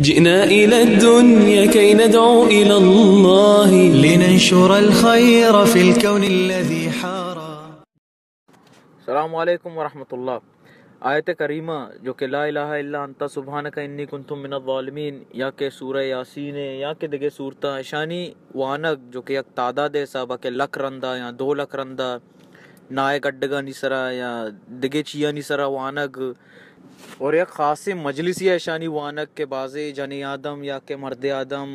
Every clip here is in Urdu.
جئنا إلى الدنيا كي ندعو إلى الله لننشر الخير في الكون الذي حارى. السلام علیکم ورحمۃ اللہ. آیت کریمہ جو کہ لا الہ الا انت سبحانک انی کنت من الظالمین یا کہ سورہ یاسین یا کہ دیگے صورتاں اشانی وانک جو کہ یک تعداد حسابہ کہ لکھ رندہ یا 2 لکھ رندہ نائے گڈگا نسرا یا دیگے چیا نسرا وانک اور یک خاص مجلسی اشانی وانک کے بازے جنی آدم یا کہ مرد آدم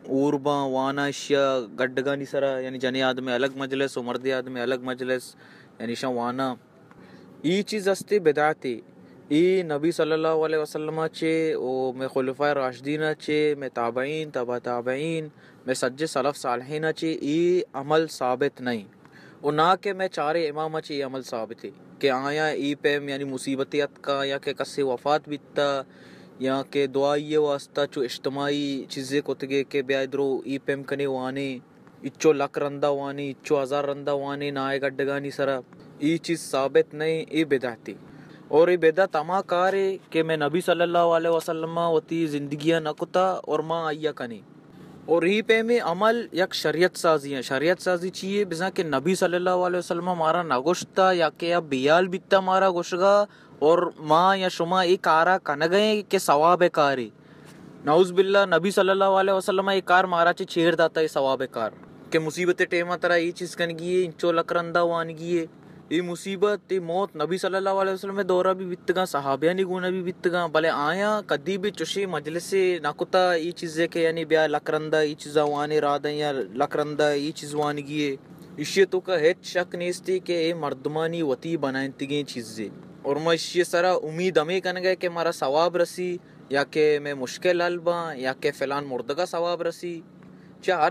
اورباں وانا اشیا گڈگا نسرا یعنی جنی آدم میں الگ مجلس و مرد آدم میں الگ مجلس یعنی شاہ وانا ای چیز استے بدعتی ای نبی صلی اللہ علیہ وسلم چے او میں خلفۂ راشدین چے میں تابعین تبع تابعین میں سجے سلف صالحین چے ای عمل ثابت نہیں اور نہ کہ میں چارے امام چے ای عمل ثابت ہے کہ آیا ای پیم یعنی مصیبتیت کا یا کہ کسی وفات بیتا یا کہ دعائی واسطہ چو اجتماعی چیزیں کو تگے کہ بیا ادرو ای پیم کنے وانے اچو لک رندہ وانی اچو ہزار رندہ وانی نائے گڈگانی سرا ای چیز ثابت نہیں ای بدعتی اور ای بدعت اما کارے کہ میں نبی صلی اللہ علیہ وسلم وتی زندگیاں نکتا اور ماں آئیا کنی اور ای پہ میں عمل یک شریعت سازی ہیں. شریعت سازی چیئے بزا کہ نبی صلی اللہ علیہ وسلم مارا نگوشتا یا کہ اب بیال بیتا مارا گوشگا اور ماں یا شما ای کارا کنگئے کہ ثواب کاری نعوذ باللہ نبی صلی اللہ علیہ وسلم ای کار مارا چی چھیر داتا ای ثواب کار کہ مصیبت ٹیمہ ترہ ای چیز کنگیے انچو لکرندہ وانگیے ای مصیبت ای موت نبی صلی اللہ علیہ وسلم دورہ بھی بیتگاں صحابیانی گونہ بھی بیتگاں بلے آیا کدی بھی چوشی مجلس نکتا ای چیزے کہ یعنی بیا لکرندہ ای چیزا وانے رادیں یا لکرندہ ای چیز وانگیے اشیے تو کا ہیچ شک نیستی کہ اے مردمانی وطی بنائیں تگیں چیزیں اور میں اشیے سرا امید ہمیں کن گئے کہ مارا ثواب رسی یا کہ میں مشکل حل باں یا کہ فلان مردگا ثواب رسی چاہ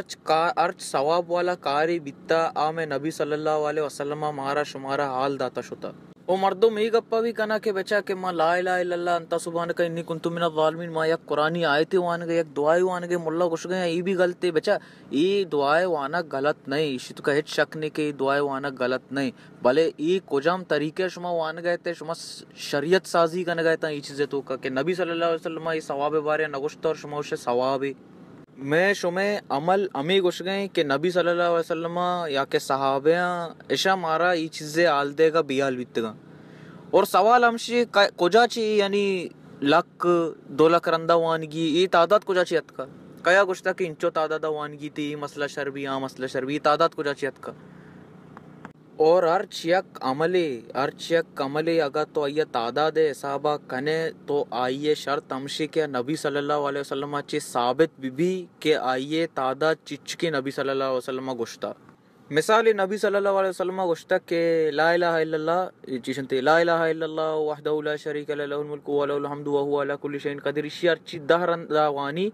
ارچ ثواب والا کاری بیتا آ میں نبی صلی اللہ علیہ وسلم مارا شمارا حال داتا شتا او مردوں میں گپا بھی کنا کہ بچا کہ ماں لا الہ الا اللہ انتا سبحانک انی کنت من الظالمین ماں یک قرآنی آیتی وانگے یک دعائی وانگے ملا گوش گئے ای بھی غلطے بچا ای دعائی وانا غلط نہیں اسی تو کہ ہیچ شک نہیں کہ دعائی وانا غلط نہیں بلے ای کجام طریقے شما وان گئے تے شما شریعت سازی کن گئے تا ای چیزیں تو کہ نبی صلی اللہ علیہ وسلم ای ثواب بارے نگوشتا اور شما اسے ثواب میں شمیں عمل امی گوش گئیں کہ نبی صلی اللہ علیہ وسلم یا کہ صحابیاں اشا مارا ای چیزیں آل دے گا بیال بیتگا اور سوال ہمشی کجا چی یعنی لک 2 لک رندہ وانگی ای تعداد کجا چی اتکا کیا گوشتا کہ انچو تعداد وانگی تی مسئلہ شربی مسئلہ شربی تعداد کجا چی اتکا اور ارچ یک عملے اگر تو آئیے تعداد حسابہ کنے تو آئیے شرط ہمشی کہ نبی صلی اللہ علیہ وسلم چی ثابت بھی کہ آئیے تعداد چچکی نبی صلی اللہ علیہ وسلم گوشتا مثال نبی صلی اللہ علیہ وسلم گوشتا کہ لا الہ الا اللہ چیشنتے لا الہ الا اللہ وحدہ لا شریک له الملک و له الحمد وهو على كل شيء قدیر اشی ارچی 10 رندہ وانی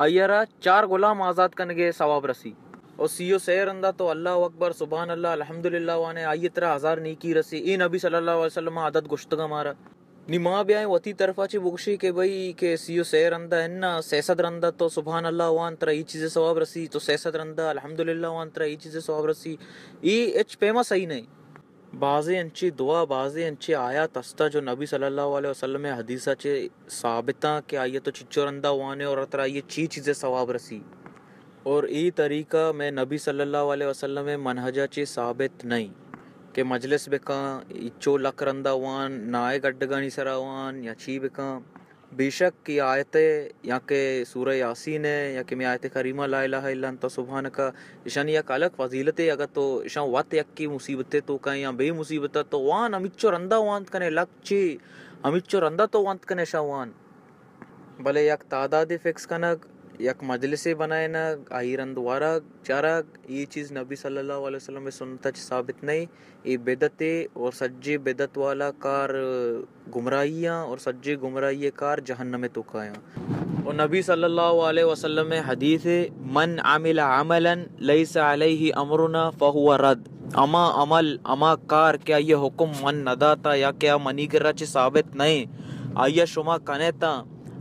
آئیرہ 4 غلام آزاد کنگے ثواب رسی اور 6 رندہ تو اللہ اکبر سبحان اللہ الحمدللہ وانے آئیے 1000 نیکی رسی ای نبی صلی اللہ علیہ وسلم عدد گشتگا مارا نی ماں بیائیں وطی طرفہ چی بگشی کہ بھئی کہ 6 رندہ اننا 600 رندہ تو سبحان اللہ وان ترہ ای چیزیں ثواب رسی تو 600 رندہ الحمدللہ وان ترہ ای چیزیں ثواب رسی ای اچ پیما صحیح نہیں بعضی انچی دعا بعضی انچی آیات استا جو نبی صلی اللہ علیہ وسلم حدیثہ چے ثابتاں کہ آئیے تو چچو رندہ وانے اور اترہ آئیے چیزیں ثواب رسی اور ای طریقہ میں نبی صلی اللہ علیہ وسلم منہجہ چی ثابت نہیں کہ مجلس بکاں اچو لک رندہ وان نائے گڈگانی سرا وان یا چی بکاں بے شک کی آیت یا کہ سورہ یاسین ہے یا کہ میں آیت کریمہ لا الہ الا انت سبحانکا اشان یک الگ فضیلت ہے اگر تو اشان وات یک کی مصیبتیں تو کہیں یا بے مصیبتہ تو وان امیچو رندہ وانت کنے لک چی امیچو رندہ تو وانت کنے شاہ وان بلے یک تعداد فکس کنک یک مجلسے بنائے نا آئی رندوارا چارا یہ چیز نبی صلی اللہ علیہ وسلم میں سنتا ثابت نہیں یہ بدت اور سجے بدت والا کار گمراہیاں اور سجے گمراہی کار جہنم تو کایاں اور نبی صلی اللہ علیہ وسلم میں حدیث من عمل عملا لیس علیہ امرنا فہو رد اما عمل اما کار کیا یہ حکم من نداتا یا کیا منی کرا چھ ثابت نہیں آیا شما کنیتا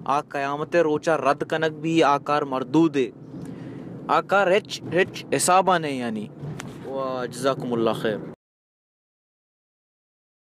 آ قیامت روچا رد کنک بھی آکار مردود ہے آکار ہچ حسابہ نہیں یعنی و جزاکم اللہ خیر.